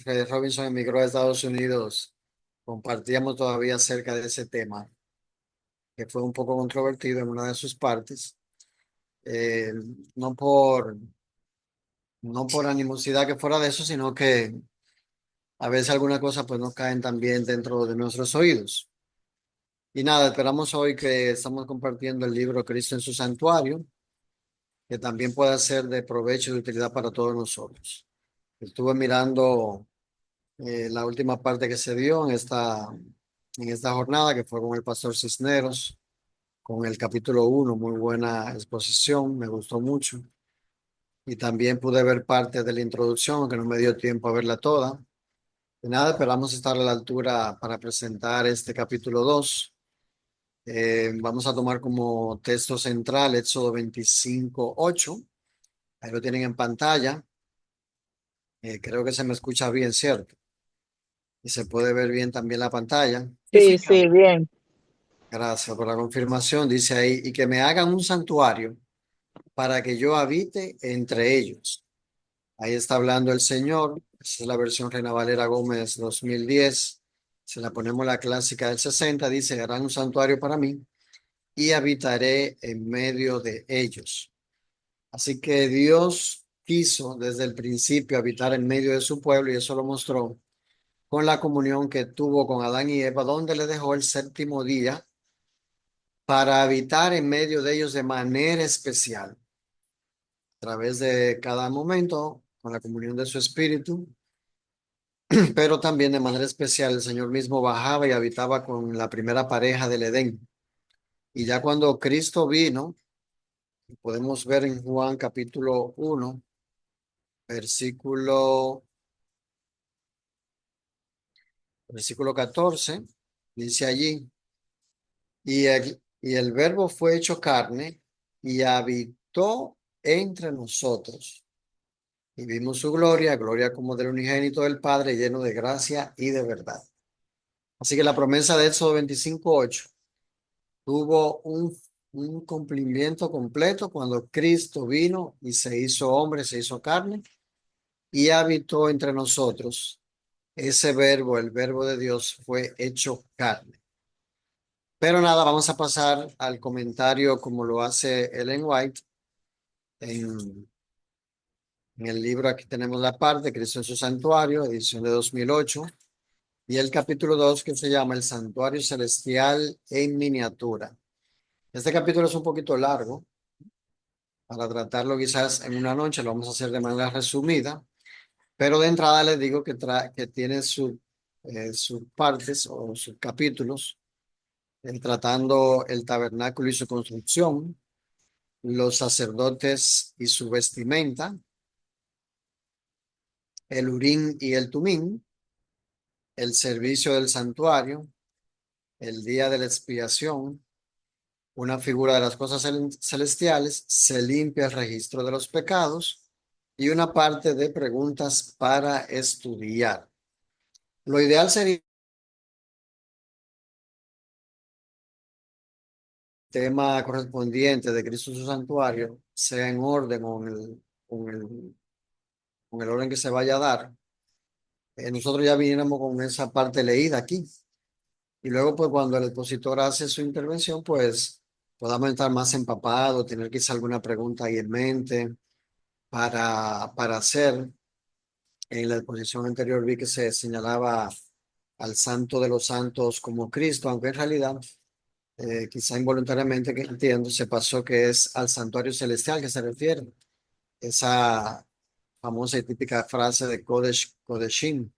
que Robinson emigró a Estados Unidos, compartíamos todavía acerca de ese tema, que fue un poco controvertido en una de sus partes, eh, no por, no por animosidad que fuera de eso, sino que a veces algunas cosas pues no caen también dentro de nuestros oídos. Y nada, esperamos hoy que estamos compartiendo el libro Cristo en su santuario, que también pueda ser de provecho y de utilidad para todos nosotros. Estuve mirando la última parte que se dio en esta jornada, que fue con el pastor Cisneros, con el capítulo 1, muy buena exposición, me gustó mucho. Y también pude ver parte de la introducción, aunque no me dio tiempo a verla toda. De nada, esperamos estar a la altura para presentar este capítulo 2. Vamos a tomar como texto central Éxodo 25:8. Ahí lo tienen en pantalla. Creo que se me escucha bien, ¿cierto? Y se puede ver bien también la pantalla. Sí, sí, bien. Gracias por la confirmación. Dice ahí, y que me hagan un santuario para que yo habite entre ellos. Ahí está hablando el Señor. Esa es la versión Reina Valera Gómez 2010. Se la ponemos la clásica del 60. Dice, harán un santuario para mí y habitaré en medio de ellos. Así que Dios quiso desde el principio habitar en medio de su pueblo y eso lo mostró con la comunión que tuvo con Adán y Eva, donde le dejó el séptimo día para habitar en medio de ellos de manera especial, a través de cada momento, con la comunión de su espíritu, pero también de manera especial el Señor mismo bajaba y habitaba con la primera pareja del Edén. Y ya cuando Cristo vino, podemos ver en Juan capítulo 1, versículo, versículo 14, dice allí, y el verbo fue hecho carne y habitó entre nosotros. Y vimos su gloria, gloria como del unigénito del Padre, lleno de gracia y de verdad. Así que la promesa de Éxodo 25:8 tuvo un cumplimiento completo cuando Cristo vino y se hizo hombre, se hizo carne y habitó entre nosotros. Ese verbo, el verbo de Dios, fue hecho carne. Pero nada, vamos a pasar al comentario como lo hace Ellen White en, en el libro. Aquí tenemos la parte, Cristo en su santuario, edición de 2008. Y el capítulo 2 que se llama El Santuario Celestial en miniatura. Este capítulo es un poquito largo. Para tratarlo quizás en una noche, lo vamos a hacer de manera resumida. Pero de entrada les digo que tiene sus partes o sus capítulos, tratando el tabernáculo y su construcción, los sacerdotes y su vestimenta, el Urín y el Tumín, el servicio del santuario, el día de la expiación, una figura de las cosas celestiales, se limpia el registro de los pecados y una parte de preguntas para estudiar. Lo ideal sería el tema correspondiente de Cristo en su santuario sea en orden con el, con el orden que se vaya a dar. Nosotros ya viniéramos con esa parte leída aquí y luego pues cuando el expositor hace su intervención pues podamos estar más empapados, tener quizá alguna pregunta ahí en mente para hacer. En la exposición anterior vi que se señalaba al Santo de los Santos como Cristo, aunque en realidad, quizá involuntariamente que entiendo, se pasó que es al santuario celestial que se refiere. Esa famosa y típica frase de Kodesh, Kodeshim,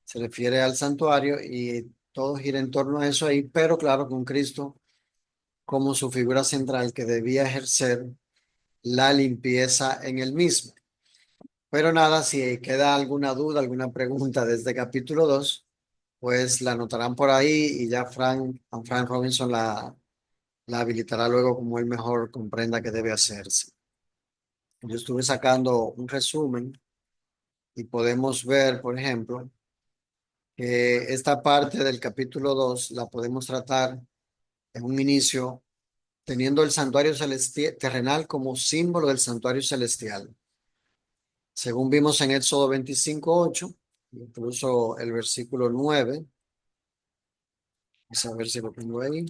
se refiere al santuario y todo gira en torno a eso ahí, pero claro, con Cristo como su figura central que debía ejercer la limpieza en el mismo. Pero nada, si queda alguna duda, alguna pregunta de este capítulo 2 pues la anotarán por ahí y ya Frank Robinson la habilitará luego como él mejor comprenda que debe hacerse. Yo estuve sacando un resumen y podemos ver, por ejemplo, que esta parte del capítulo 2 la podemos tratar en un inicio teniendo el santuario celestial terrenal como símbolo del santuario celestial. Según vimos en Éxodo 25:8, incluso el versículo 9, vamos a ver si lo pongo ahí,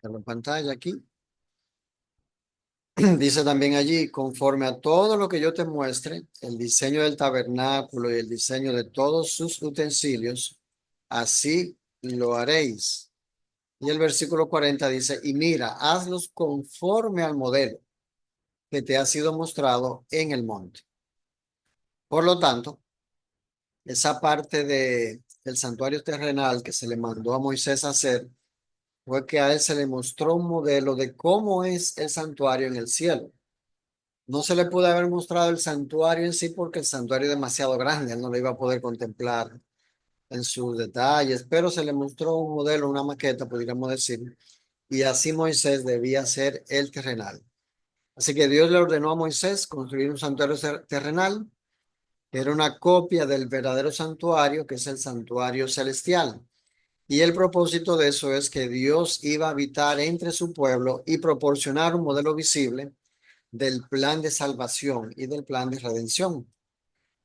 en la pantalla aquí. Dice también allí, conforme a todo lo que yo te muestre, el diseño del tabernáculo y el diseño de todos sus utensilios, así lo haréis. Y el versículo 40 dice, y mira, hazlos conforme al modelo que te ha sido mostrado en el monte. Por lo tanto, esa parte del santuario terrenal que se le mandó a Moisés hacer fue que a él se le mostró un modelo de cómo es el santuario en el cielo. No se le pudo haber mostrado el santuario en sí porque el santuario es demasiado grande, él no lo iba a poder contemplar en sus detalles, pero se le mostró un modelo, una maqueta, podríamos decir, y así Moisés debía ser el terrenal. Así que Dios le ordenó a Moisés construir un santuario terrenal, que era una copia del verdadero santuario, que es el santuario celestial. Y el propósito de eso es que Dios iba a habitar entre su pueblo y proporcionar un modelo visible del plan de salvación y del plan de redención.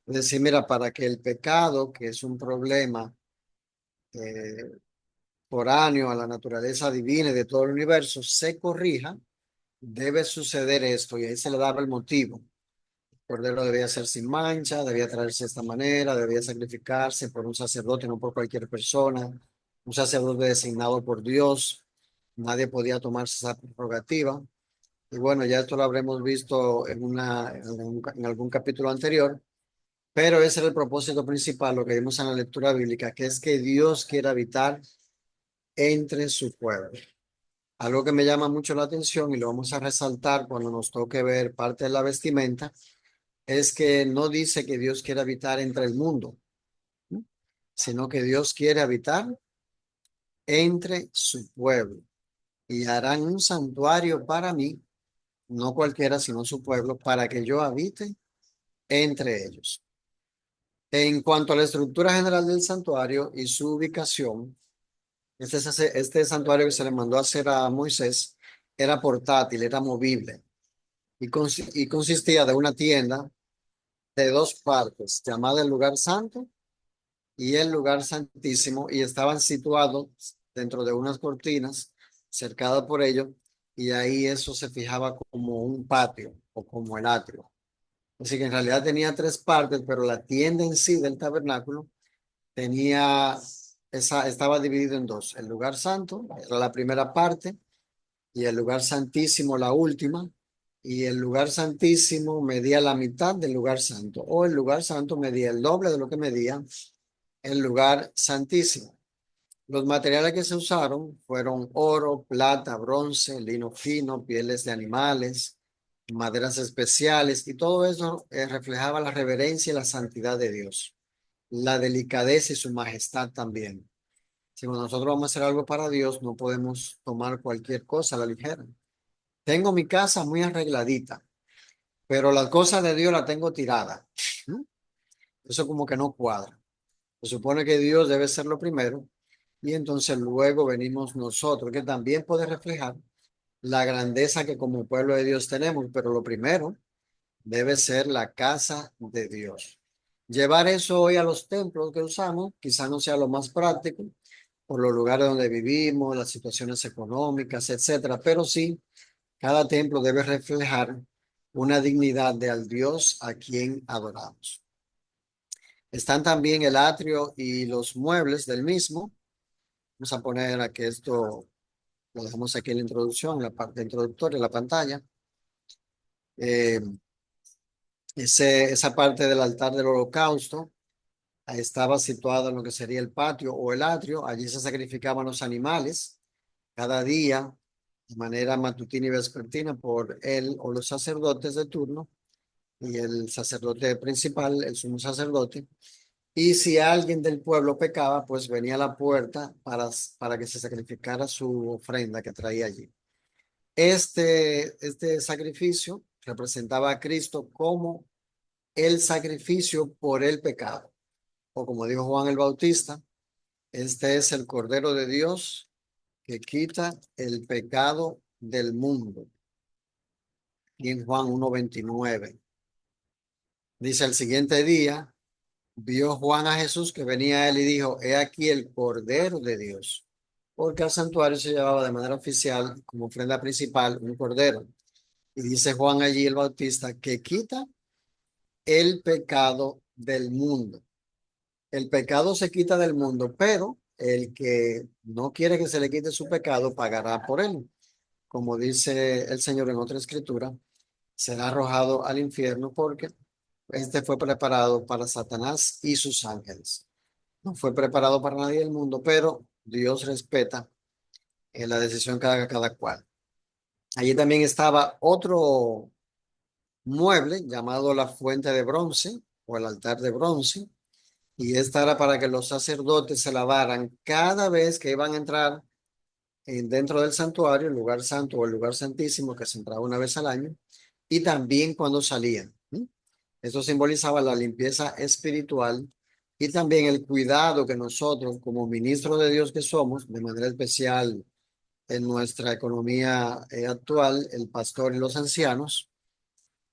Es decir, mira, para que el pecado, que es un problema eh, foráneo a la naturaleza divina y de todo el universo, se corrija, debe suceder esto. Y ahí se le daba el motivo. El cordero debía ser sin mancha, debía traerse de esta manera, debía sacrificarse por un sacerdote, no por cualquier persona, un sacerdote designado por Dios. Nadie podía tomarse esa prerrogativa. Y bueno, ya esto lo habremos visto en algún capítulo anterior, pero ese era el propósito principal, lo que vimos en la lectura bíblica, que es que Dios quiere habitar entre su pueblo. Algo que me llama mucho la atención y lo vamos a resaltar cuando nos toque ver parte de la vestimenta, es que no dice que Dios quiere habitar entre el mundo, ¿no? Sino que Dios quiere habitar entre su pueblo y harán un santuario para mí, no cualquiera, sino su pueblo, para que yo habite entre ellos. En cuanto a la estructura general del santuario y su ubicación, este santuario que se le mandó a hacer a Moisés era portátil, era movible y consistía de una tienda de dos partes, llamada el lugar santo y el lugar santísimo, y estaban situados dentro de unas cortinas cercadas por ello, y ahí eso se fijaba como un patio o como el atrio. Así que en realidad tenía tres partes, pero la tienda en sí del tabernáculo estaba dividido en dos. El lugar santo era la primera parte y el lugar santísimo la última. Y el lugar santísimo medía la mitad del lugar santo, o el lugar santo medía el doble de lo que medía el lugar santísimo. Los materiales que se usaron fueron oro, plata, bronce, lino fino, pieles de animales, maderas especiales, y todo eso reflejaba la reverencia y la santidad de Dios, la delicadeza y su majestad también. Si nosotros vamos a hacer algo para Dios, no podemos tomar cualquier cosa a la ligera. Tengo mi casa muy arregladita, pero las cosas de Dios las tengo tiradas. ¿Mm? Eso como que no cuadra. Se supone que Dios debe ser lo primero y entonces luego venimos nosotros, que también puede reflejar la grandeza que como pueblo de Dios tenemos, pero lo primero debe ser la casa de Dios. Llevar eso hoy a los templos que usamos quizás no sea lo más práctico por los lugares donde vivimos, las situaciones económicas, etcétera, pero sí, cada templo debe reflejar una dignidad de al Dios a quien adoramos. Están también el atrio y los muebles del mismo. Vamos a poner a que esto lo dejamos aquí en la introducción, en la parte introductoria, en la pantalla. Eh, esa parte del altar del holocausto estaba situada en lo que sería el patio o el atrio. Allí se sacrificaban los animales cada día de manera matutina y vespertina por él o los sacerdotes de turno y el sacerdote principal, el sumo sacerdote. Y si alguien del pueblo pecaba, pues venía a la puerta para que se sacrificara su ofrenda que traía allí. Este sacrificio representaba a Cristo como el sacrificio por el pecado. O como dijo Juan el Bautista, este es el Cordero de Dios que quita el pecado del mundo. y en Juan 1:29. Dice: el siguiente día vio Juan a Jesús que venía a él y dijo: he aquí el Cordero de Dios. Porque al santuario se llevaba de manera oficial como ofrenda principal un cordero. Y dice Juan allí el Bautista que quita el pecado del mundo. El pecado se quita del mundo, pero el que no quiere que se le quite su pecado pagará por él. Como dice el Señor en otra escritura, será arrojado al infierno porque este fue preparado para Satanás y sus ángeles. No fue preparado para nadie del mundo, pero Dios respeta la decisión que haga cada cual. Allí también estaba otro mueble llamado la fuente de bronce o el altar de bronce, y esta era para que los sacerdotes se lavaran cada vez que iban a entrar dentro del santuario, el lugar santo o el lugar santísimo, que se entraba una vez al año, y también cuando salían. Esto simbolizaba la limpieza espiritual y también el cuidado que nosotros, como ministros de Dios que somos, de manera especial en nuestra economía actual, el pastor y los ancianos,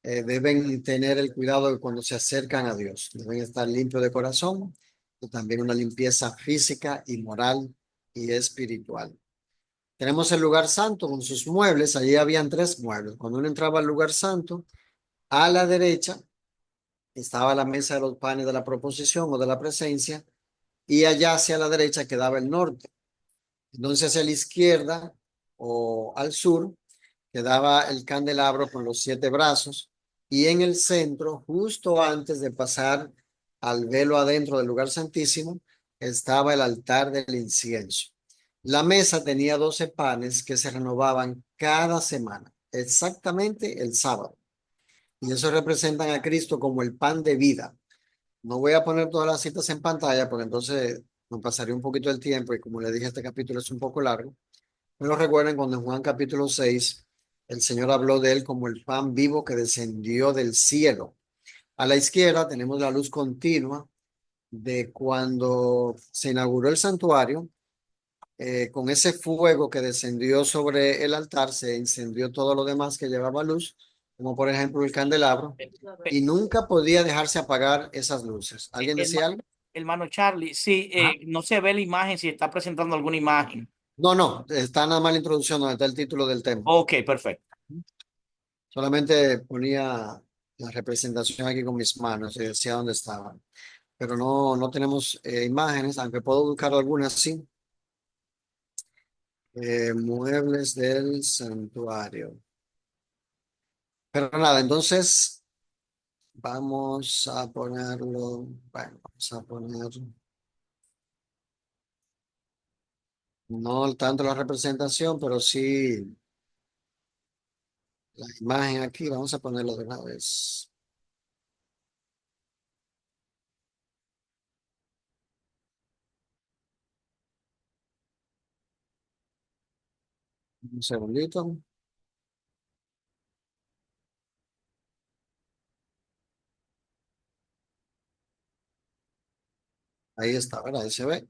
deben tener el cuidado de cuando se acercan a Dios. Deben estar limpios de corazón y también una limpieza física y moral y espiritual. Tenemos el lugar santo con sus muebles. Allí habían tres muebles. Cuando uno entraba al lugar santo, a la derecha estaba la mesa de los panes de la proposición o de la presencia, y allá hacia la derecha quedaba el norte. Entonces hacia la izquierda o al sur quedaba el candelabro con los 7 brazos, y en el centro, justo antes de pasar al velo adentro del lugar santísimo, estaba el altar del incienso. La mesa tenía 12 panes que se renovaban cada semana, exactamente el sábado. Y eso representan a Cristo como el pan de vida. No voy a poner todas las citas en pantalla porque entonces nos pasaría un poquito el tiempo, y como le dije, este capítulo es un poco largo. Pero recuerden cuando en Juan capítulo 6 el Señor habló de él como el pan vivo que descendió del cielo. A la izquierda tenemos la luz continua de cuando se inauguró el santuario. Con ese fuego que descendió sobre el altar se encendió todo lo demás que llevaba luz, como por ejemplo el candelabro, y nunca podía dejarse apagar esas luces. ¿Alguien decía algo? Hermano Charlie, sí, Ajá. no se ve la imagen si está presentando alguna imagen. No, no, está nada más la introducción donde está el título del tema. Ok, perfecto. Solamente ponía la representación aquí con mis manos y decía dónde estaban. Pero no tenemos imágenes, aunque puedo buscar algunas, sí. Muebles del santuario. Pero nada, entonces vamos a ponerlo, bueno, vamos a poner, no tanto la representación, pero sí la imagen aquí. Vamos a ponerlo de una vez. Un segundito. Ahí está, ¿verdad? Ahí se ve.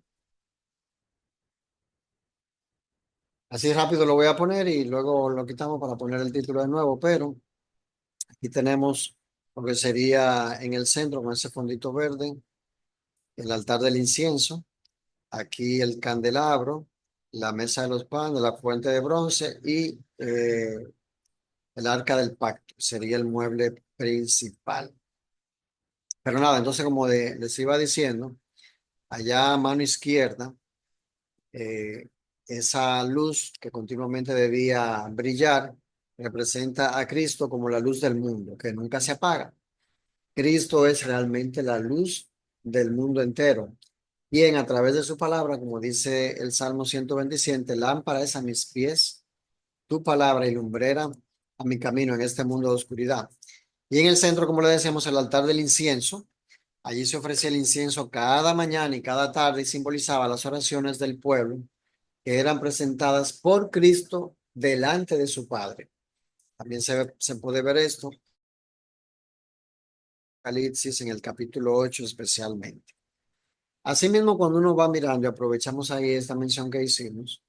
Así rápido lo voy a poner y luego lo quitamos para poner el título de nuevo, pero aquí tenemos lo que sería en el centro con ese fondito verde, el altar del incienso, aquí el candelabro, la mesa de los panes, la fuente de bronce y el arca del pacto, sería el mueble principal. Pero nada, entonces como les iba diciendo, allá a mano izquierda, eh, esa luz que continuamente debía brillar representa a Cristo como la luz del mundo, que nunca se apaga. Cristo es realmente la luz del mundo entero. Bien, a través de su palabra, como dice el Salmo 127, lámpara es a mis pies, tu palabra y lumbrera a mi camino en este mundo de oscuridad. Y en el centro, como le decíamos, el altar del incienso. Allí se ofrecía el incienso cada mañana y cada tarde, y simbolizaba las oraciones del pueblo que eran presentadas por Cristo delante de su Padre. También se puede ver esto, Apocalipsis en el capítulo 8 especialmente. Asimismo, cuando uno va mirando, y aprovechamos ahí esta mención que hicimos,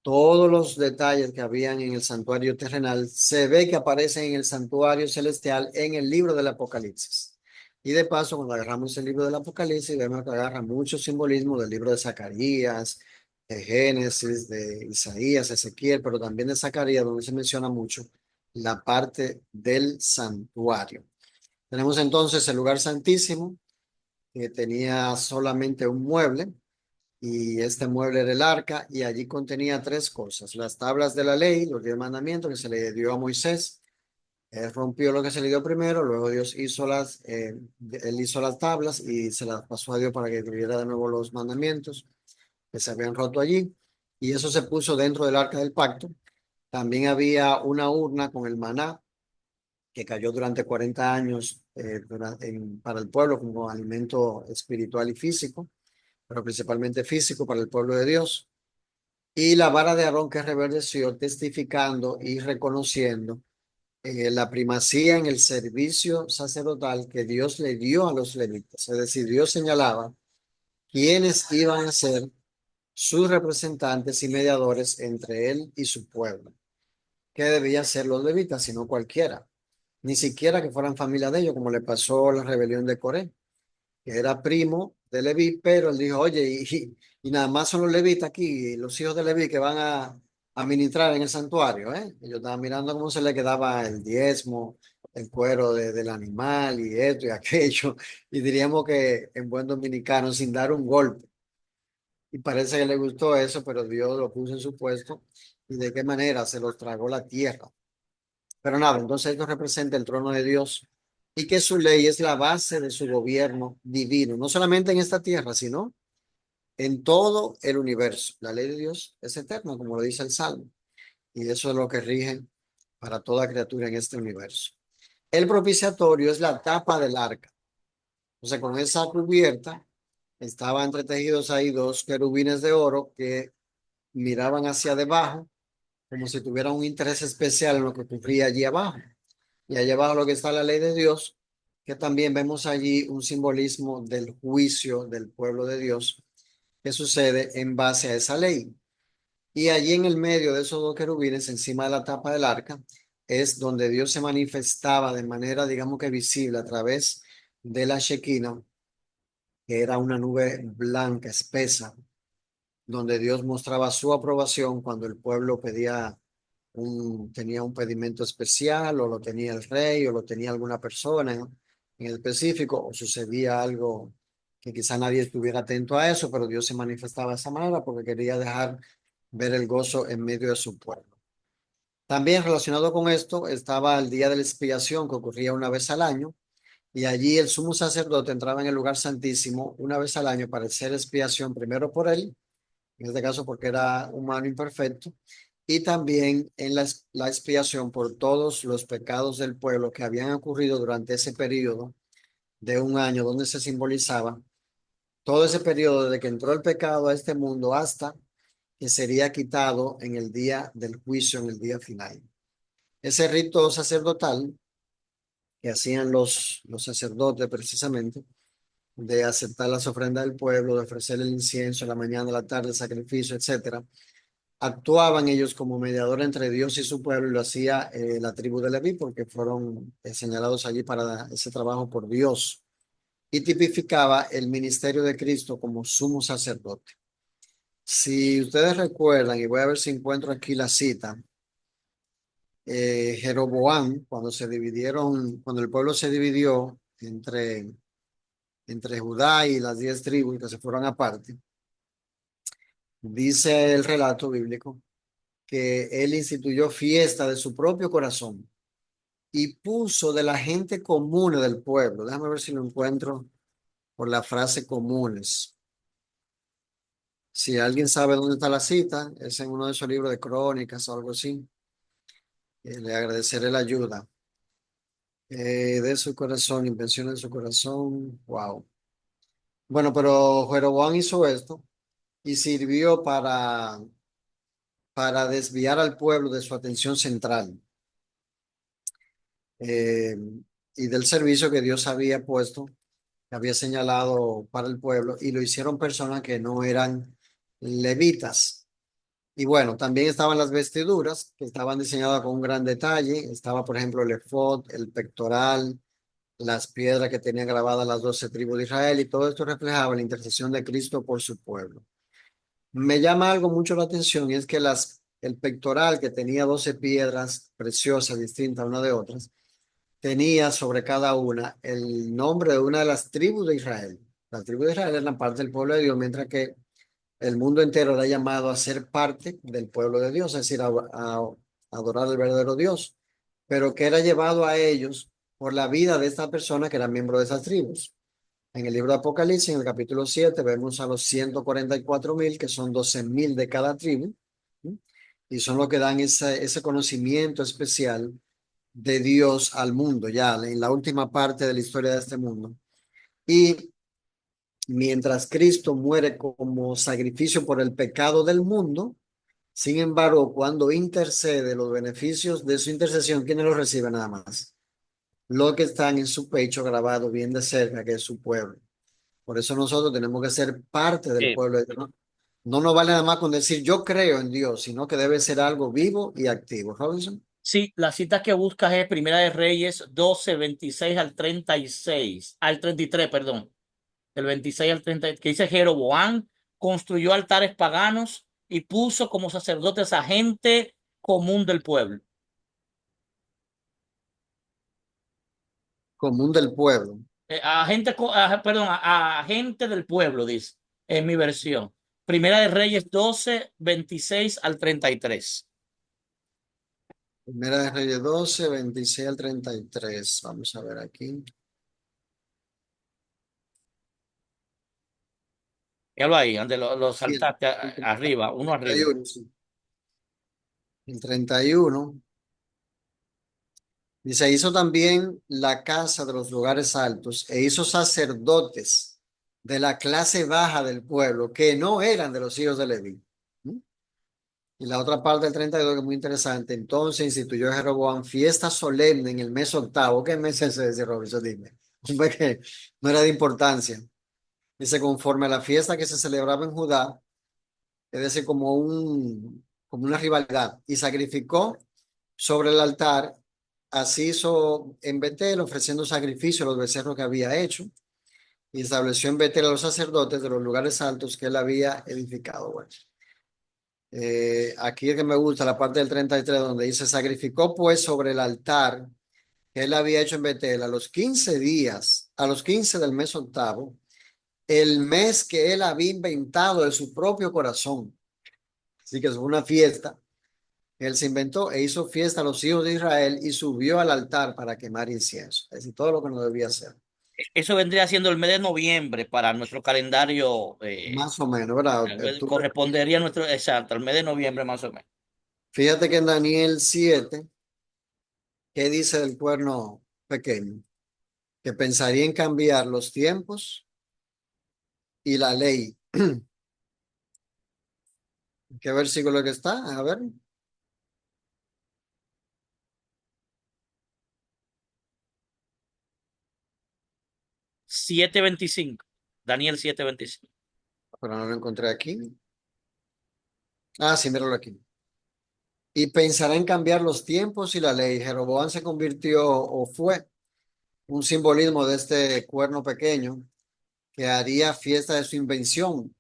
todos los detalles que habían en el santuario terrenal se ve que aparecen en el santuario celestial en el libro del Apocalipsis. Y de paso, cuando agarramos el libro del Apocalipsis, vemos que agarra mucho simbolismo del libro de Zacarías, de Génesis, de Isaías, Ezequiel, pero también de Zacarías, donde se menciona mucho la parte del santuario. Tenemos entonces el lugar santísimo, que tenía solamente un mueble, y este mueble era el arca, y allí contenía tres cosas: las tablas de la ley, los 10 mandamientos que se le dio a Moisés. Él rompió lo que se le dio primero, luego Dios hizo él hizo las tablas y se las pasó a Dios para que tuviera de nuevo los mandamientos que se habían roto allí, y eso se puso dentro del arca del pacto. También había una urna con el maná que cayó durante 40 años para el pueblo como alimento espiritual y físico, pero principalmente físico para el pueblo de Dios. Y la vara de Aarón que reverdeció, testificando y reconociendo la primacía en el servicio sacerdotal que Dios le dio a los levitas. Es decir, Dios señalaba quiénes iban a ser sus representantes y mediadores entre él y su pueblo. ¿Qué debían ser los levitas? Sino cualquiera. Ni siquiera que fueran familia de ellos, como le pasó a la rebelión de Coré, que era primo de Leví, pero él dijo, oye, y nada más son los levitas aquí, los hijos de Leví que van a ministrar en el santuario, ¿eh? Ellos estaban mirando cómo se le quedaba el diezmo, el cuero del animal y esto y aquello, y diríamos que en buen dominicano, sin dar un golpe. Y parece que le gustó eso, pero Dios lo puso en su puesto, y de qué manera se los tragó la tierra. Pero nada, entonces esto representa el trono de Dios y que su ley es la base de su gobierno divino, no solamente en esta tierra, sino en todo el universo. La ley de Dios es eterna, como lo dice el Salmo, y eso es lo que rige para toda criatura en este universo. El propiciatorio es la tapa del arca. O sea, con esa cubierta estaban entretejidos ahí dos querubines de oro que miraban hacia debajo como si tuvieran un interés especial en lo que ocurría allí abajo. Y allá abajo lo que está la ley de Dios, que también vemos allí un simbolismo del juicio del pueblo de Dios que sucede en base a esa ley. Y allí en el medio de esos dos querubines, encima de la tapa del arca, es donde Dios se manifestaba de manera, digamos que visible a través de la Shekinah, que era una nube blanca, espesa, donde Dios mostraba su aprobación cuando el pueblo tenía un pedimento especial, o lo tenía el rey, o lo tenía alguna persona en específico, o sucedía algo que quizá nadie estuviera atento a eso, pero Dios se manifestaba de esa manera porque quería dejar ver el gozo en medio de su pueblo. También relacionado con esto estaba el día de la expiación, que ocurría una vez al año, y allí el sumo sacerdote entraba en el lugar santísimo una vez al año para hacer expiación primero por él, en este caso porque era humano imperfecto, y también en la expiación por todos los pecados del pueblo que habían ocurrido durante ese periodo de un año, donde se simbolizaba todo ese periodo desde que entró el pecado a este mundo hasta que sería quitado en el día del juicio, en el día final. Ese rito sacerdotal que hacían los sacerdotes precisamente, de aceptar las ofrendas del pueblo, de ofrecer el incienso en la mañana, la tarde, el sacrificio, etcétera, actuaban ellos como mediador entre Dios y su pueblo, y lo hacía la tribu de Leví porque fueron señalados allí para ese trabajo por Dios, y tipificaba el ministerio de Cristo como sumo sacerdote. Si ustedes recuerdan, y voy a ver si encuentro aquí la cita, Jeroboam, cuando el pueblo se dividió entre Judá y las 10 tribus que se fueron aparte, dice el relato bíblico que él instituyó fiesta de su propio corazón y puso de la gente común del pueblo. Déjame ver si lo encuentro por la frase comunes. Si alguien sabe dónde está la cita, es en uno de esos libros de crónicas o algo así. Le agradeceré la ayuda. De su corazón, invención de su corazón. Wow. Bueno, pero Jeroboam hizo esto y sirvió para desviar al pueblo de su atención central, eh, y del servicio que Dios había puesto, que había señalado para el pueblo, y lo hicieron personas que no eran levitas. Y bueno, también estaban las vestiduras, que estaban diseñadas con un gran detalle. Estaba, por ejemplo, el efod, el pectoral, las piedras que tenían grabadas las 12 tribus de Israel, y todo esto reflejaba la intercesión de Cristo por su pueblo. Me llama algo mucho la atención, y es que el pectoral, que tenía 12 piedras preciosas, distintas una de otras, tenía sobre cada una el nombre de una de las tribus de Israel. Las tribus de Israel eran parte del pueblo de Dios, mientras que el mundo entero era llamado a ser parte del pueblo de Dios, es decir, a adorar al verdadero Dios, pero que era llevado a ellos por la vida de esta persona que era miembro de esas tribus. En el libro de Apocalipsis, en el capítulo 7 vemos a los 144,000, que son 12,000 de cada tribu, ¿sí? Y son los que dan ese conocimiento especial de Dios al mundo, ya en la última parte de la historia de este mundo. Y mientras Cristo muere como sacrificio por el pecado del mundo, sin embargo, cuando intercede, los beneficios de su intercesión, ¿quiénes los reciben nada más? Los que están en su pecho grabado bien de cerca, que es su pueblo. Por eso nosotros tenemos que ser parte del Eh, pueblo de Dios. No, no nos vale nada más con decir yo creo en Dios, sino que debe ser algo vivo y activo. Robinson. sí, la cita que buscas es Primera de Reyes 12, 26 al 36, al 33, perdón, del 26 al 30, que dice Jeroboam construyó altares paganos y puso como sacerdotes a gente común del pueblo. Común del pueblo. A gente, perdón, a gente del pueblo, dice, en mi versión. Primera de Reyes 12, 26 al 33. Primera de Reyes 12, 26 al 33. Vamos a ver aquí. Míralo ahí, donde lo Y saltaste arriba, uno arriba. 31, sí. El 31 dice, hizo también la casa de los lugares altos e hizo sacerdotes de la clase baja del pueblo que no eran de los hijos de Leví. ¿Mm? Y la otra parte del 32 que es muy interesante. Entonces instituyó Jeroboam fiesta solemne en el mes octavo. ¿Qué mes es ese, Robinson? Dime. Un mes que no era de importancia. Dice, conforme a la fiesta que se celebraba en Judá, es decir, como una rivalidad, y sacrificó sobre el altar. Así hizo en Betel, ofreciendo sacrificio a los becerros que había hecho, y estableció en Betel a los sacerdotes de los lugares altos que él había edificado. Bueno, aquí es que me gusta la parte del 33 donde dice, sacrificó pues sobre el altar que él había hecho en Betel a los 15 días, a los 15 del mes octavo, el mes que él había inventado de su propio corazón. Así que es una fiesta. Él se inventó e hizo fiesta a los hijos de Israel y subió al altar para quemar incienso. Es decir, todo lo que no debía hacer. Eso vendría siendo el mes de noviembre para nuestro calendario. Más o menos, ¿verdad? Correspondería a nuestro, exacto, el mes de noviembre más o menos. Fíjate que en Daniel 7, ¿qué dice del cuerno pequeño? Que pensaría en cambiar los tiempos y la ley. ¿Qué versículo que está? A ver. 7:25. Daniel 7:25. Pero no lo encontré aquí. Ah, sí, míralo aquí. Y pensará en cambiar los tiempos y la ley. Jeroboam se convirtió o fue un simbolismo de este cuerno pequeño que haría fiesta de su invención.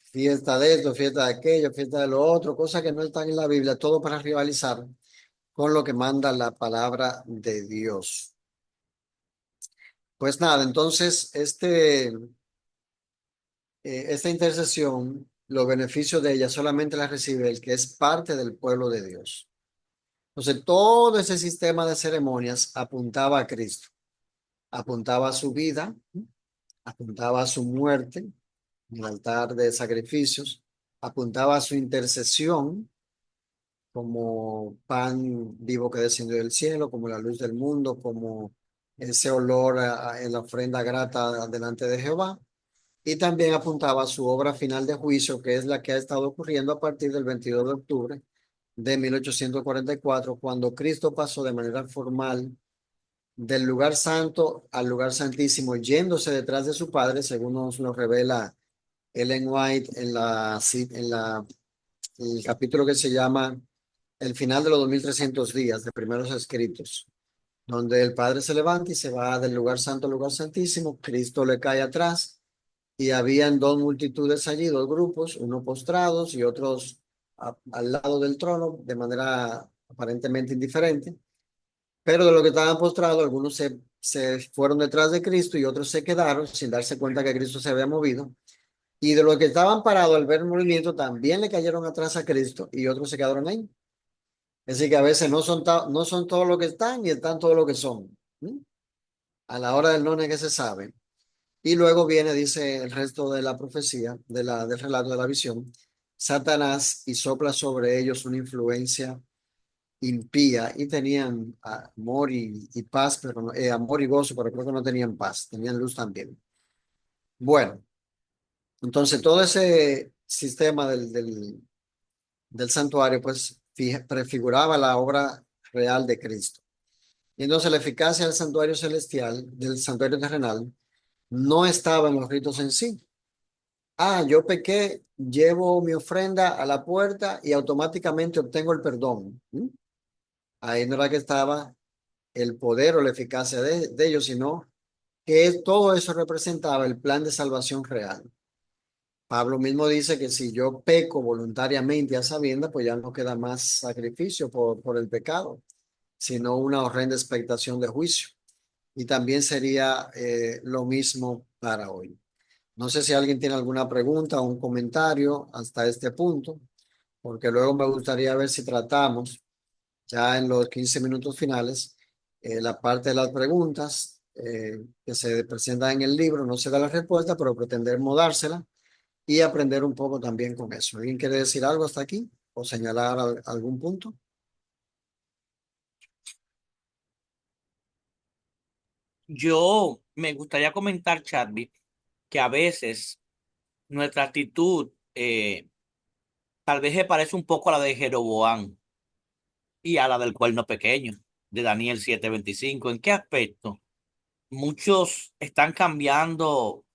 Fiesta de esto, fiesta de aquello, fiesta de lo otro, cosas que no están en la Biblia, todo para rivalizar con lo que manda la palabra de Dios. Pues nada, entonces esta intercesión, los beneficios de ella solamente la recibe el que es parte del pueblo de Dios. Entonces, todo ese sistema de ceremonias apuntaba a Cristo, apuntaba a su vida, apuntaba a su muerte en el altar de sacrificios, apuntaba a su intercesión como pan vivo que descendió del cielo, como la luz del mundo, como ese olor en la ofrenda grata delante de Jehová. Y también apuntaba a su obra final de juicio, que es la que ha estado ocurriendo a partir del 22 de octubre de 1844, cuando Cristo pasó de manera formal del lugar santo al lugar santísimo, yéndose detrás de su Padre, según nos lo revela Ellen White en la el capítulo que se llama El final de los 2300 días de primeros escritos, donde el Padre se levanta y se va del lugar santo al lugar santísimo, Cristo le cae atrás y habían dos multitudes allí, dos grupos, unos postrados y otros al lado del trono de manera aparentemente indiferente, pero de los que estaban postrados, algunos se fueron detrás de Cristo y otros se quedaron sin darse cuenta que Cristo se había movido. Y de los que estaban parados al ver el movimiento, también le cayeron atrás a Cristo y otros se quedaron ahí. Es decir, que a veces no son todos los que están y están todos los que son. ¿Mm? A la hora del no es que se sabe. Y luego viene, dice el resto de la profecía, del relato de la visión, Satanás y sopla sobre ellos una influencia impía y tenían amor y paz, pero amor y gozo, pero creo que no tenían paz, tenían luz también. Bueno, entonces todo ese sistema del santuario, pues prefiguraba la obra real de Cristo. Y entonces la eficacia del santuario celestial, del santuario terrenal, no estaba en los ritos en sí. Yo pequé, llevo mi ofrenda a la puerta y automáticamente obtengo el perdón. ¿Mm? Ahí no era que estaba el poder o la eficacia de ellos, sino que todo eso representaba el plan de salvación real. Pablo mismo dice que si yo peco voluntariamente a sabiendas, pues ya no queda más sacrificio por el pecado, sino una horrenda expectación de juicio. Y también sería lo mismo para hoy. No sé si alguien tiene alguna pregunta o un comentario hasta este punto, porque luego me gustaría ver si tratamos ya en los 15 minutos finales la parte de las preguntas que se presentan en el libro. No se da la respuesta, pero pretendemos dársela y aprender un poco también con eso. ¿Alguien quiere decir algo hasta aquí o señalar algún punto? Yo me gustaría comentar, Chadwick, que a veces nuestra actitud tal vez se parece un poco a la de Jeroboam y a la del cuerno pequeño de Daniel 7:25. ¿En qué aspecto? Muchos están cambiando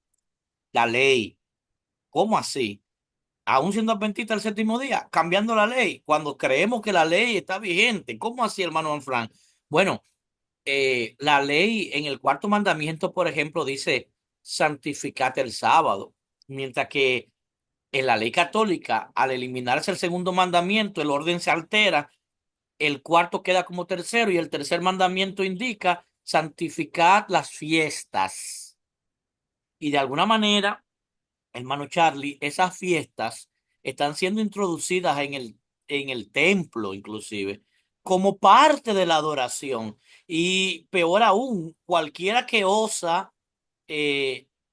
la ley. ¿Cómo así? Aún siendo adventista el séptimo día, cambiando la ley, cuando creemos que la ley está vigente. ¿Cómo así, hermano Juan? Bueno, la ley en el cuarto mandamiento, por ejemplo, dice santificate el sábado, mientras que en la ley católica, al eliminarse el segundo mandamiento, el orden se altera, el cuarto queda como tercero y el tercer mandamiento indica santificad las fiestas. Y de alguna manera, hermano Charlie, esas fiestas están siendo introducidas en el templo, inclusive, como parte de la adoración. Y peor aún, cualquiera que osa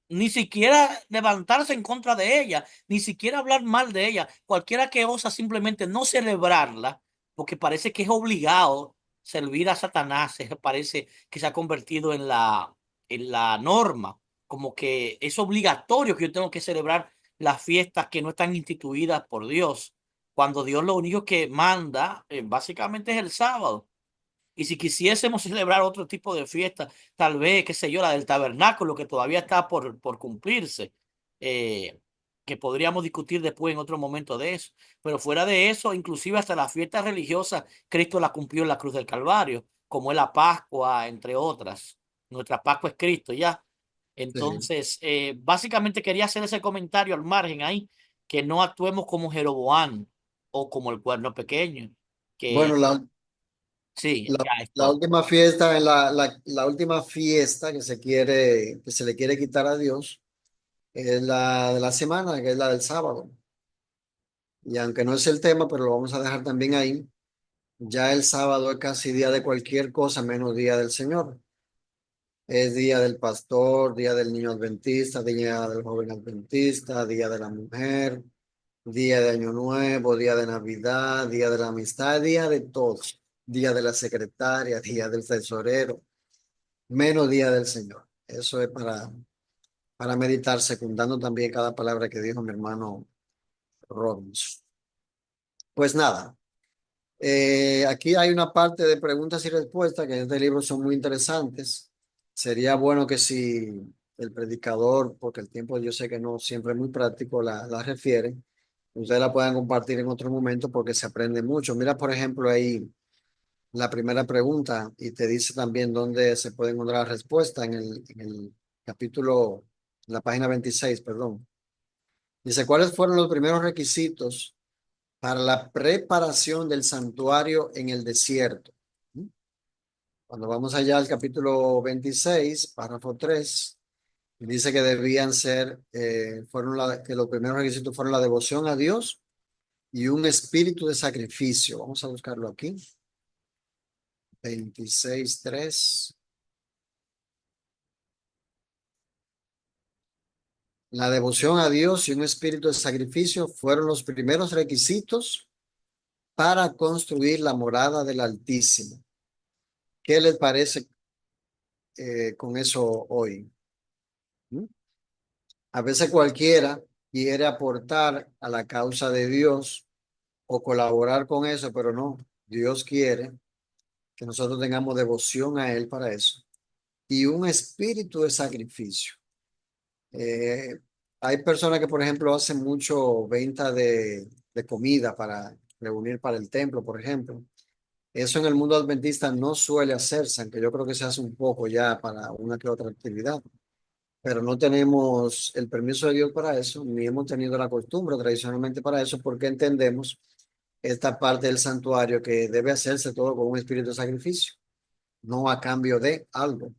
ni siquiera levantarse en contra de ella, ni siquiera hablar mal de ella, cualquiera que osa simplemente no celebrarla, porque parece que es obligado servir a Satanás, parece que se ha convertido en la norma, como que es obligatorio que yo tengo que celebrar las fiestas que no están instituidas por Dios, cuando Dios lo único que manda básicamente es el sábado. Y si quisiésemos celebrar otro tipo de fiesta, tal vez, qué sé yo, la del tabernáculo, que todavía está por cumplirse, eh, que podríamos discutir después en otro momento de eso. Pero fuera de eso, inclusive hasta las fiestas religiosas, Cristo la cumplió en la cruz del Calvario, como es la Pascua, entre otras. Nuestra Pascua es Cristo, ya. Sí. Entonces, básicamente quería hacer ese comentario al margen ahí, que no actuemos como Jeroboam o como el cuerno pequeño, Bueno, que sí, la, ya la esto. última fiesta, la última fiesta que se le quiere quitar a Dios es la de la semana, que es la del sábado. Y aunque no es el tema, pero lo vamos a dejar también ahí. Ya el sábado es casi día de cualquier cosa menos día del Señor. Es día del pastor, día del niño adventista, día del joven adventista, día de la mujer, día de Año Nuevo, día de Navidad, día de la amistad, día de todos. Día de la secretaria, día del tesorero, menos día del Señor. Eso es para meditar, secundando también cada palabra que dijo mi hermano Robbins. Pues nada. Aquí hay una parte de preguntas y respuestas que en este libro son muy interesantes. Sería bueno que si el predicador, porque el tiempo yo sé que no siempre es muy práctico, la refiere, Ustedes la pueden compartir en otro momento porque se aprende mucho. Mira, por ejemplo, ahí la primera pregunta y te dice también dónde se puede encontrar la respuesta en el capítulo, en la página 26, perdón. Dice, ¿cuáles fueron los primeros requisitos para la preparación del santuario en el desierto? Cuando vamos allá al capítulo 26, párrafo 3, dice que debían ser, que los primeros requisitos fueron la devoción a Dios y un espíritu de sacrificio. Vamos a buscarlo aquí. 26:3. La devoción a Dios y un espíritu de sacrificio fueron los primeros requisitos para construir la morada del Altísimo. ¿Qué les parece con eso hoy? ¿Mm? A veces cualquiera quiere aportar a la causa de Dios o colaborar con eso, pero no. Dios quiere que nosotros tengamos devoción a Él para eso y un espíritu de sacrificio. Eh, Hay personas que, por ejemplo, hacen mucho venta de comida para reunir para el templo, por ejemplo. Eso en el mundo adventista no suele hacerse, aunque yo creo que se hace un poco ya para una que otra actividad. Pero no tenemos el permiso de Dios para eso, ni hemos tenido la costumbre tradicionalmente para eso, porque entendemos esta parte del santuario que debe hacerse todo con un espíritu de sacrificio, no a cambio de algo.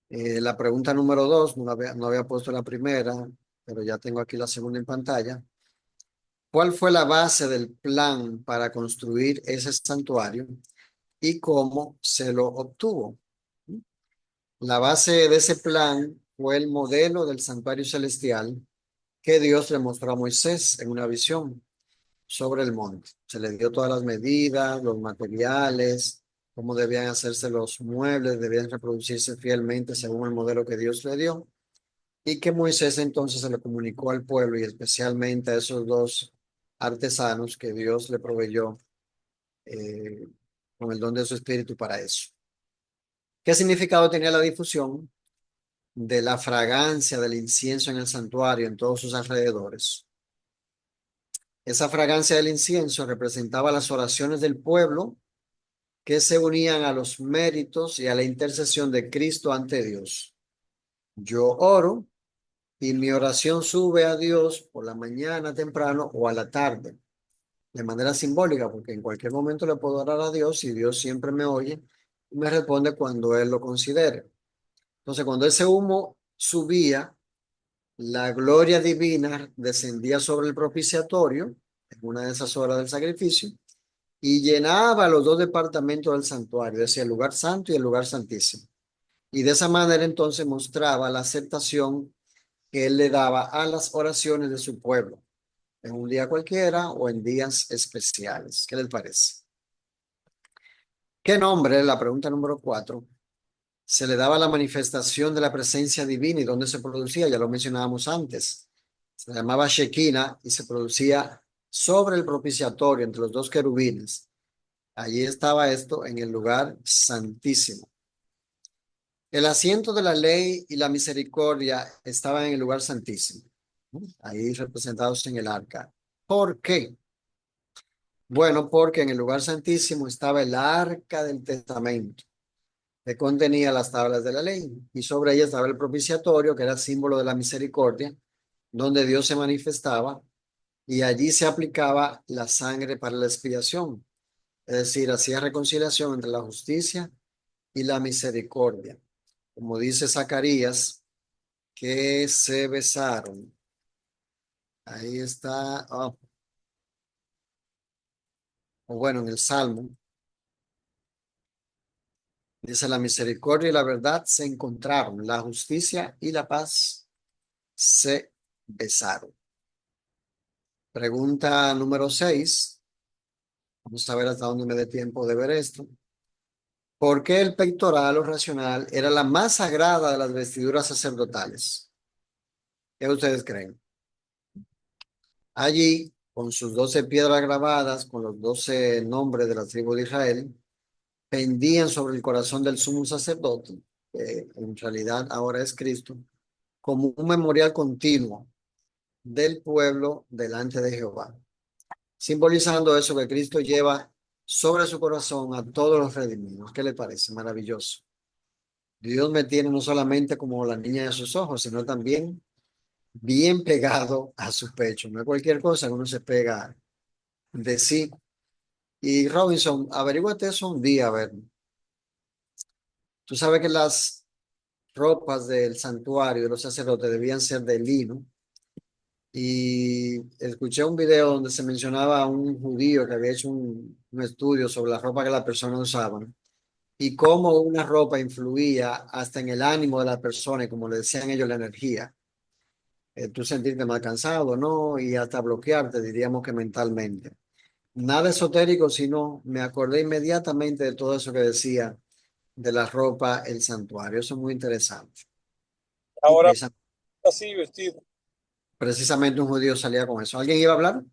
La pregunta número 2, no había puesto la primera, pero ya tengo aquí la segunda en pantalla. ¿Cuál fue la base del plan para construir ese santuario y cómo se lo obtuvo? La base de ese plan fue el modelo del santuario celestial que Dios le mostró a Moisés en una visión sobre el monte. Se le dio todas las medidas, los materiales, cómo debían hacerse los muebles, debían reproducirse fielmente según el modelo que Dios le dio. Y que Moisés entonces se lo comunicó al pueblo y especialmente a esos dos artesanos que Dios le proveyó eh, con el don de su espíritu para eso. ¿Qué significado tenía la difusión de la fragancia del incienso en el santuario en todos sus alrededores? Esa fragancia del incienso representaba las oraciones del pueblo que se unían a los méritos y a la intercesión de Cristo ante Dios. Yo oro y mi oración sube a Dios por la mañana temprano o a la tarde, de manera simbólica, porque en cualquier momento le puedo orar a Dios y Dios siempre me oye y me responde cuando Él lo considere. Entonces, cuando ese humo subía, la gloria divina descendía sobre el propiciatorio, en una de esas horas del sacrificio, y llenaba los dos departamentos del santuario, es decir, el lugar santo y el lugar santísimo. Y de esa manera entonces mostraba la aceptación que él le daba a las oraciones de su pueblo, en un día cualquiera o en días especiales. ¿Qué les parece? ¿Qué nombre, la pregunta número 4, se le daba a la manifestación de la presencia divina y dónde se producía? Ya lo mencionábamos antes. Se llamaba Shekinah y se producía sobre el propiciatorio entre los dos querubines. Allí estaba esto en el lugar santísimo. El asiento de la ley y la misericordia estaban en el lugar santísimo, ¿no? Ahí representados en el arca. ¿Por qué? Bueno, porque en el lugar santísimo estaba el arca del testamento, que contenía las tablas de la ley, y sobre ella estaba el propiciatorio, que era símbolo de la misericordia, donde Dios se manifestaba, y allí se aplicaba la sangre para la expiación, es decir, hacía reconciliación entre la justicia y la misericordia. Como dice Zacarías, que se besaron. Ahí está, o bueno, en el Salmo, dice la misericordia y la verdad se encontraron, la justicia y la paz se besaron. Pregunta número 6. Vamos a ver hasta dónde me dé tiempo de ver esto. ¿Por qué el pectoral o racional era la más sagrada de las vestiduras sacerdotales? ¿Qué ustedes creen? Allí, con sus 12 piedras grabadas, con los 12 nombres de la tribu de Israel, pendían sobre el corazón del sumo sacerdote, que en realidad ahora es Cristo, como un memorial continuo del pueblo delante de Jehová, simbolizando eso que Cristo lleva sobre su corazón a todos los redimidos. ¿Qué le parece? Maravilloso. Dios me tiene no solamente como la niña de sus ojos, sino también bien pegado a su pecho. No es cualquier cosa que uno se pega de sí. Y Robinson, averíguate eso un día, a ver. Tú sabes que las ropas del santuario de los sacerdotes debían ser de lino. Y escuché un video donde se mencionaba a un judío que había hecho un estudio sobre la ropa que las personas usaban y cómo una ropa influía hasta en el ánimo de la persona y como le decían ellos, la energía. Tú sentirte más cansado, ¿no? Y hasta bloquearte, diríamos que mentalmente. Nada esotérico, sino me acordé inmediatamente de todo eso que decía de la ropa, el santuario. Eso es muy interesante. Y Ahora así vestido. precisamente un judío salía con eso. ¿Alguien iba a hablar?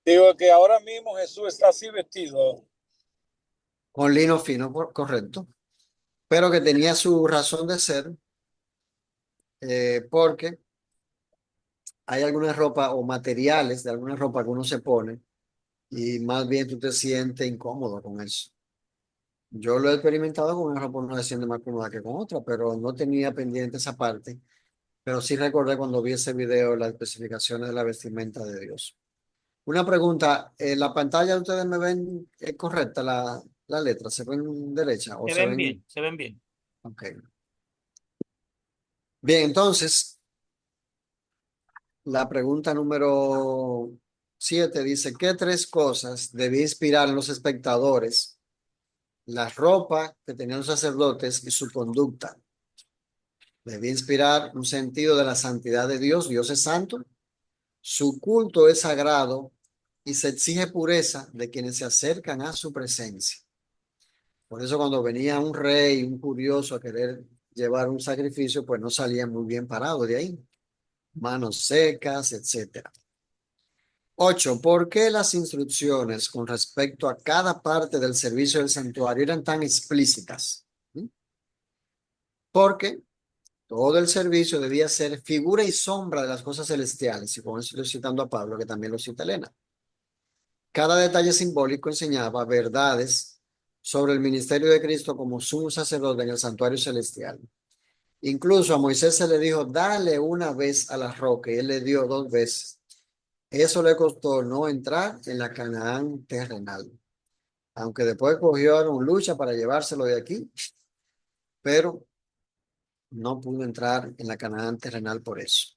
Digo que ahora mismo Jesús está así vestido. Con lino fino, correcto. Pero que tenía su razón de ser, porque hay alguna ropa o materiales de alguna ropa que uno se pone y más bien tú te sientes incómodo con eso. Yo lo he experimentado con una ropa no se siente más cómoda que con otra, pero no tenía pendiente esa parte. Pero sí recordé cuando vi ese video las especificaciones de la vestimenta de Dios. Una pregunta, ¿en la pantalla ustedes me ven correcta la letra? ¿Se ven derecha o Se se ven ven? bien, se ven bien. Ok. Bien, entonces, la pregunta número 7 dice, ¿qué tres cosas debía inspirar en los espectadores? La ropa que tenían los sacerdotes y su conducta. Debía inspirar un sentido de la santidad de Dios. Dios es santo, su culto es sagrado y se exige pureza de quienes se acercan a su presencia. Por eso cuando venía un rey, un curioso a querer llevar un sacrificio, pues no salía muy bien parado de ahí. Manos secas, etcétera. 8. ¿Por qué las instrucciones con respecto a cada parte del servicio del santuario eran tan explícitas? ¿Mm? Porque todo el servicio debía ser figura y sombra de las cosas celestiales. Y con eso estoy citando a Pablo, que también lo cita Elena. Cada detalle simbólico enseñaba verdades sobre el ministerio de Cristo como sumo sacerdote en el santuario celestial. Incluso a Moisés se le dijo, dale una vez a la roca, y él le dio dos veces. Eso le costó no entrar en la Canaán terrenal. Aunque después cogieron lucha para llevárselo de aquí, pero no pudo entrar en la Canaán terrenal por eso.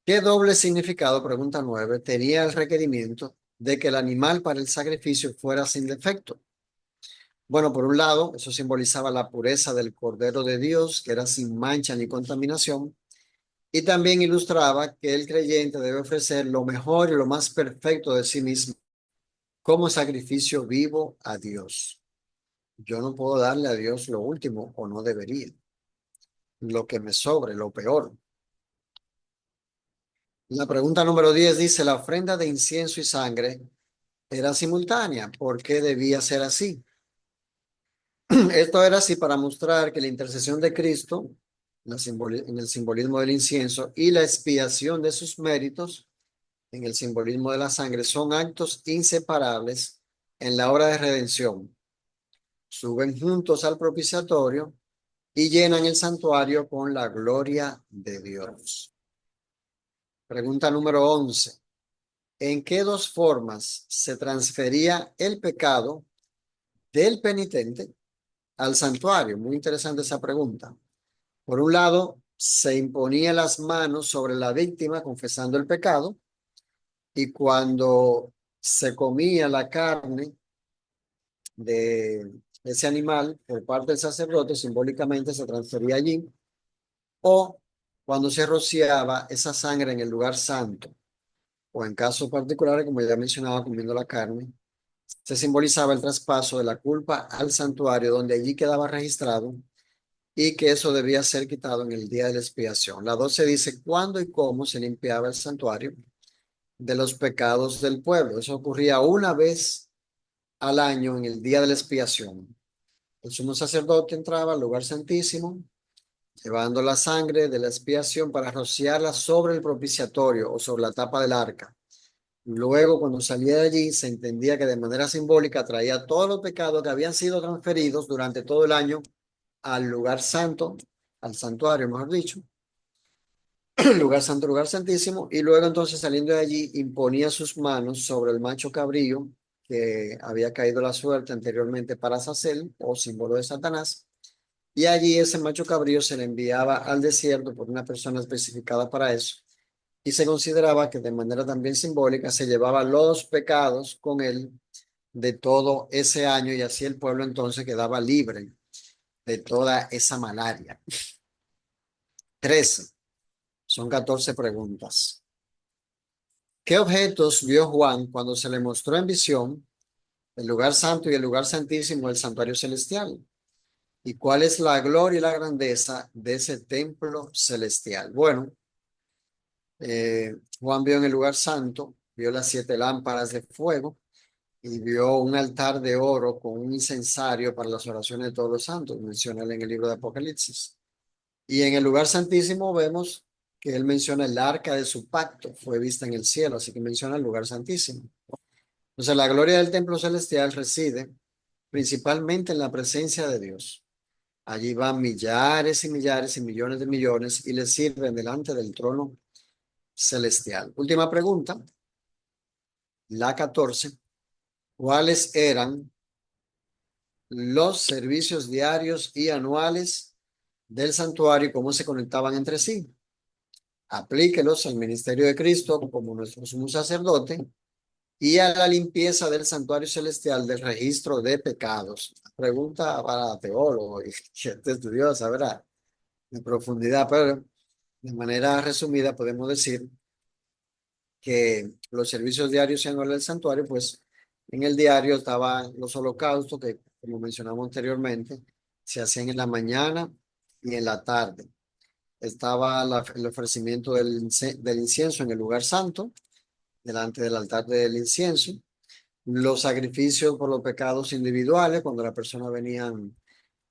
¿Qué doble significado, pregunta 9, tenía el requerimiento de que el animal para el sacrificio fuera sin defecto? Bueno, por un lado, eso simbolizaba la pureza del Cordero de Dios, que era sin mancha ni contaminación, y también ilustraba que el creyente debe ofrecer lo mejor y lo más perfecto de sí mismo como sacrificio vivo a Dios. Yo no puedo darle a Dios lo último o no debería. Lo que me sobre, lo peor. La pregunta número 10 dice, la ofrenda de incienso y sangre era simultánea. ¿Por qué debía ser así? Esto era así para mostrar que la intercesión de Cristo, en el simbolismo del incienso, y la expiación de sus méritos, en el simbolismo de la sangre, son actos inseparables en la obra de redención. Suben juntos al propiciatorio y llenan el santuario con la gloria de Dios. Pregunta número 11. ¿En qué dos formas se transfería el pecado del penitente al santuario? Muy interesante esa pregunta. Por un lado, se imponía las manos sobre la víctima confesando el pecado y cuando se comía la carne de ese animal por parte del sacerdote, simbólicamente se transfería allí, o cuando se rociaba esa sangre en el lugar santo, o en casos particulares, como ya mencionaba, comiendo la carne, se simbolizaba el traspaso de la culpa al santuario, donde allí quedaba registrado y que eso debía ser quitado en el día de la expiación. La 12 dice cuándo y cómo se limpiaba el santuario de los pecados del pueblo. Eso ocurría una vez al año en el día de la expiación. El sumo sacerdote entraba al lugar santísimo llevando la sangre de la expiación para rociarla sobre el propiciatorio o sobre la tapa del arca. Luego, cuando salía de allí, se entendía que de manera simbólica traía todos los pecados que habían sido transferidos durante todo el año al lugar santo, al santuario, mejor dicho, lugar santo, lugar santísimo, y luego entonces saliendo de allí imponía sus manos sobre el macho cabrío que había caído la suerte anteriormente para Azazel, o símbolo de Satanás, y allí ese macho cabrío se le enviaba al desierto por una persona especificada para eso, y se consideraba que de manera también simbólica se llevaba los pecados con él de todo ese año, y así el pueblo entonces quedaba libre de toda esa malaria. 13. Son 14 preguntas. ¿Qué objetos vio Juan cuando se le mostró en visión el lugar santo y el lugar santísimo del santuario celestial? ¿Y cuál es la gloria y la grandeza de ese templo celestial? Bueno, Juan vio en el lugar santo, vio las 7 lámparas de fuego y vio un altar de oro con un incensario para las oraciones de todos los santos, menciona en el libro de Apocalipsis. Y en el lugar santísimo vemos que él menciona el arca de su pacto, fue vista en el cielo, así que menciona el lugar santísimo. Entonces, la gloria del templo celestial reside principalmente en la presencia de Dios. Allí van millares y millares y millones de millones y le sirven delante del trono celestial. Última pregunta, la 14. ¿Cuáles eran los servicios diarios y anuales del santuario y cómo se conectaban entre sí? Aplíquelos al ministerio de Cristo como nuestro sumo sacerdote y a la limpieza del santuario celestial del registro de pecados. Pregunta para teólogo y gente estudiosa, ¿verdad? De profundidad, pero de manera resumida podemos decir que los servicios diarios y anuales del santuario, pues en el diario estaban los holocaustos que, como mencionamos anteriormente, se hacían en la mañana y en la tarde. Estaba el ofrecimiento del incienso en el lugar santo, delante del altar del incienso. Los sacrificios por los pecados individuales, cuando las personas venían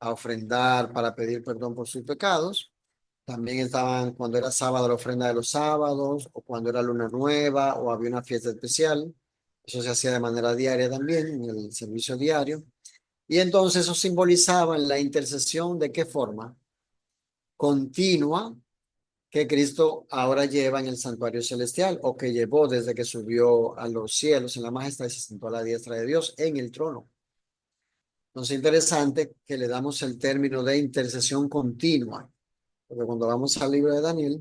a ofrendar para pedir perdón por sus pecados. También estaban cuando era sábado la ofrenda de los sábados, o cuando era luna nueva, o había una fiesta especial. Eso se hacía de manera diaria también, en el servicio diario. Y entonces eso simbolizaba la intercesión de qué forma continua que Cristo ahora lleva en el santuario celestial, o que llevó desde que subió a los cielos en la majestad y se sentó a la diestra de Dios en el trono. Entonces, interesante que le damos el término de intercesión continua, porque cuando vamos al libro de Daniel,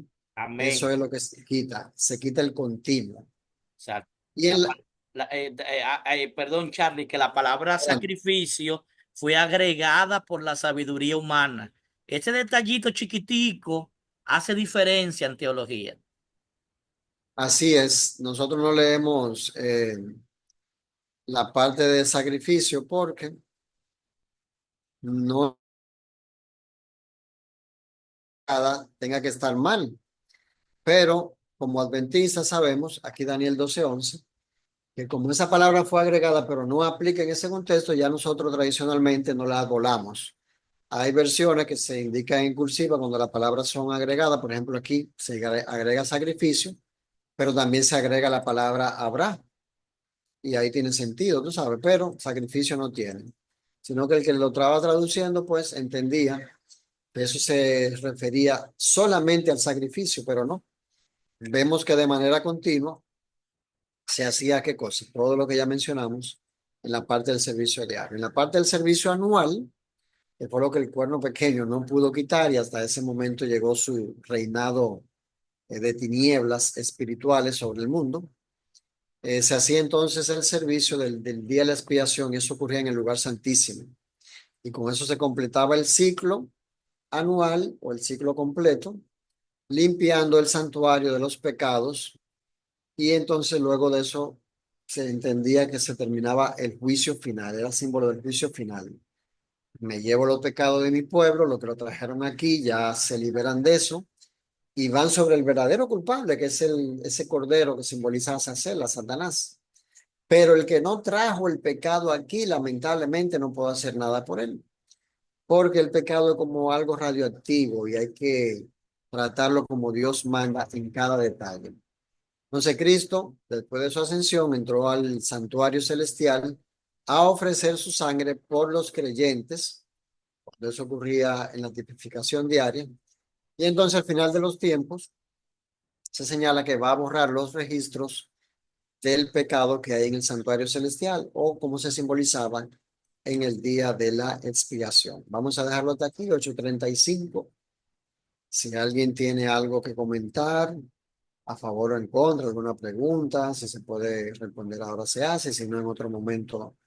eso Amén. es lo que se quita el continuo. Exacto. Y el, Perdón, Charlie, que la palabra sacrificio fue agregada por la sabiduría humana. Ese detallito chiquitico hace diferencia en teología. así es, nosotros no leemos la parte de sacrificio porque no nada tenga que estar mal, pero como adventistas sabemos, aquí Daniel 12:11, que como esa palabra fue agregada pero no aplica en ese contexto, ya nosotros tradicionalmente no la volamos. Hay versiones que se indican en cursiva cuando las palabras son agregadas, por ejemplo aquí se agrega sacrificio, pero también se agrega la palabra habrá, y ahí tiene sentido, tú sabes, pero sacrificio no tiene, sino que el que lo estaba traduciendo pues entendía que eso se refería solamente al sacrificio, pero no. Vemos que de manera continua se hacía qué cosa, todo lo que ya mencionamos en la parte del servicio diario. En la parte del servicio anual, que fue lo que el cuerno pequeño no pudo quitar y hasta ese momento llegó su reinado de tinieblas espirituales sobre el mundo. Se hacía entonces el servicio del día de la expiación y eso ocurría en el lugar santísimo. Y con eso se completaba el ciclo anual o el ciclo completo, limpiando el santuario de los pecados y entonces luego de eso se entendía que se terminaba el juicio final, era símbolo del juicio final. Me llevo los pecados de mi pueblo, lo que lo trajeron aquí, ya se liberan de eso y van sobre el verdadero culpable, que es ese cordero que simboliza a Azazel, a Satanás. Pero el que no trajo el pecado aquí, lamentablemente no puedo hacer nada por él. porque el pecado es como algo radioactivo y hay que tratarlo como Dios manda en cada detalle. Entonces Cristo, después de su ascensión, entró al santuario celestial a ofrecer su sangre por los creyentes, cuando eso ocurría en la tipificación diaria. Y entonces al final de los tiempos se señala que va a borrar los registros del pecado que hay en el santuario celestial o como se simbolizaban en el día de la expiación. Vamos a dejarlo hasta aquí, 8:35. Si alguien tiene algo que comentar, a favor o en contra, alguna pregunta, si se puede responder ahora se hace, si no en otro momento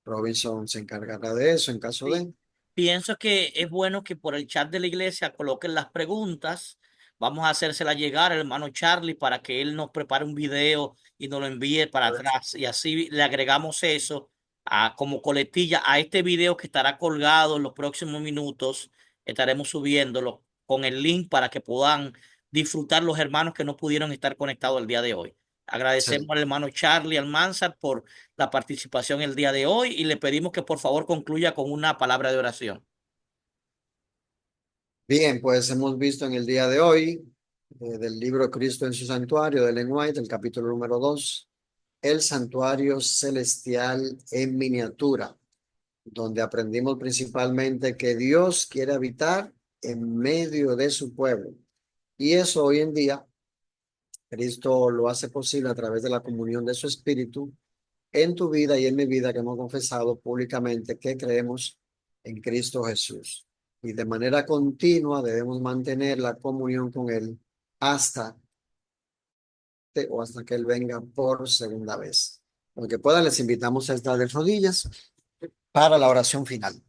Robinson se encargará de eso en caso Sí. de. Pienso que es bueno que por el chat de la iglesia coloquen las preguntas. Vamos a hacérselas llegar al hermano Charlie para que él nos prepare un video y nos lo envíe para atrás. Y así le agregamos eso como coletilla a este video que estará colgado en los próximos minutos. Estaremos subiéndolo con el link para que puedan disfrutar los hermanos que no pudieron estar conectados el día de hoy. Agradecemos Sí. al hermano Charlie Almanzar por la participación el día de hoy y le pedimos que por favor concluya con una palabra de oración. Bien, pues hemos visto en el día de hoy del libro Cristo en su santuario de Ellen White, el capítulo número 2, el santuario celestial en miniatura, donde aprendimos principalmente que Dios quiere habitar en medio de su pueblo. Y eso hoy en día, Cristo lo hace posible a través de la comunión de su Espíritu en tu vida y en mi vida que hemos confesado públicamente que creemos en Cristo Jesús. Y de manera continua debemos mantener la comunión con Él hasta hasta que Él venga por segunda vez. Aunque puedan, les invitamos a estar de rodillas para la oración final.